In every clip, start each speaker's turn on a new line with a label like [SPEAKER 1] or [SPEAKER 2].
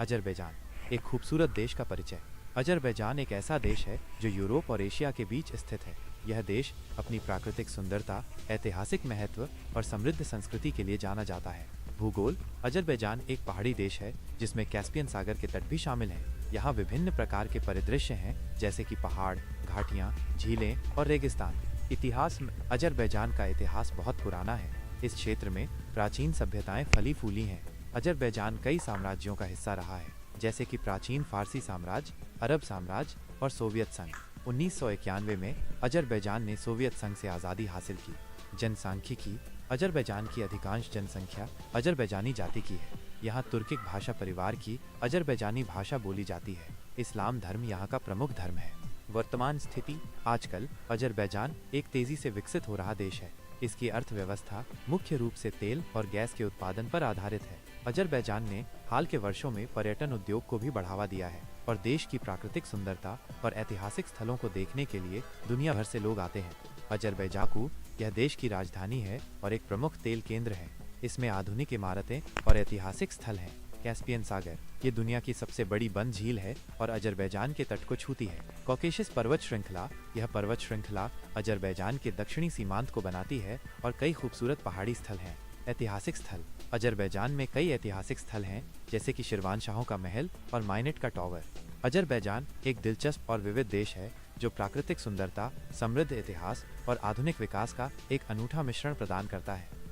[SPEAKER 1] Azerbaijan, एक खूबसूरत देश का परिचय। अजरबैजान एक ऐसा देश है जो यूरोप और एशिया के बीच स्थित है। यह देश अपनी प्राकृतिक सुंदरता, ऐतिहासिक महत्व और समृद्ध संस्कृति के लिए जाना जाता है। भूगोल: अजरबैजान एक पहाड़ी देश है जिसमें कैस्पियन सागर के तट भी शामिल हैं। यहाँ विभिन्न प्रकार के परिदृश्य हैं, जैसे कि पहाड़, घाटियाँ, झीलें और रेगिस्तान। इतिहास: अजरबैजान का इतिहास बहुत पुराना है। इस क्षेत्र में प्राचीन सभ्यताएं फली फूली हैं। अजरबैजान कई साम्राज्यों का हिस्सा रहा है, जैसे कि प्राचीन फारसी साम्राज्य, अरब साम्राज्य और सोवियत संघ। 1991 में अजरबैजान ने सोवियत संघ से आज़ादी हासिल की। जनसांख्यिकी: अजरबैजान की अधिकांश जनसंख्या अजरबैजानी जाति की है। यहाँ तुर्किक भाषा परिवार की अजरबैजानी भाषा बोली जाती है। इस्लाम धर्म यहाँ का प्रमुख धर्म है। वर्तमान स्थिति: आजकल अजरबैजान एक तेजी से विकसित हो रहा देश है। इसकी अर्थव्यवस्था मुख्य रूप से तेल और गैस के उत्पादन पर आधारित है। अजरबैजान ने हाल के वर्षों में पर्यटन उद्योग को भी बढ़ावा दिया है और देश की प्राकृतिक सुंदरता और ऐतिहासिक स्थलों को देखने के लिए दुनिया भर से लोग आते हैं। अजरबैजान यह देश की राजधानी है और एक प्रमुख तेल केंद्र है। इसमें आधुनिक इमारतें और ऐतिहासिक स्थल हैं। कैस्पियन सागर: ये दुनिया की सबसे बड़ी बंद झील है और अजरबैजान के तट को छूती है। कॉकेशस पर्वत श्रृंखला: यह पर्वत श्रृंखला अजरबैजान के दक्षिणी सीमांत को बनाती है और कई खूबसूरत पहाड़ी स्थल हैं। ऐतिहासिक स्थल: अजरबैजान में कई ऐतिहासिक स्थल हैं, जैसे कि शिरवानशाहों का महल और माइनेट का टॉवर। अजरबैजान एक दिलचस्प और विविध देश है जो प्राकृतिक सुंदरता, समृद्ध इतिहास और आधुनिक विकास का एक अनूठा मिश्रण प्रदान करता है।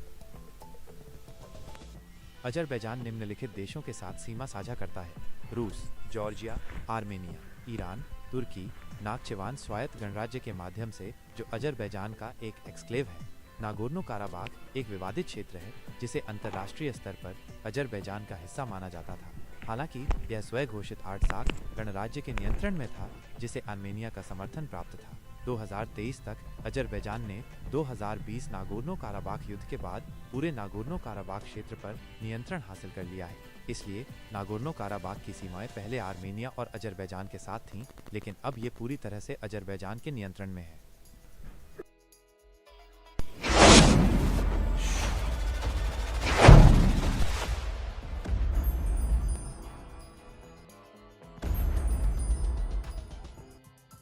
[SPEAKER 1] अजरबैजान निम्नलिखित देशों के साथ सीमा साझा करता है: रूस, जॉर्जिया, आर्मेनिया, ईरान, तुर्की, नाख्चिवान स्वायत्त गणराज्य के माध्यम से, जो अजरबैजान का एक एक्सक्लेव है। नागोर्नो काराबाख एक विवादित क्षेत्र है जिसे अंतर्राष्ट्रीय स्तर पर अजरबैजान का हिस्सा माना जाता था। हालांकि यह स्वयं घोषित आर्टसाख गणराज्य के नियंत्रण में था, जिसे आर्मेनिया का समर्थन प्राप्त था। 2023 तक अजरबैजान ने 2020 नागोर्नो काराबाख युद्ध के बाद पूरे नागोर्नो काराबाख क्षेत्र पर नियंत्रण हासिल कर लिया है। इसलिए नागोर्नो काराबाख की सीमाएं पहले आर्मेनिया और अजरबैजान के साथ थीं, लेकिन अब ये पूरी तरह से अजरबैजान के नियंत्रण में है।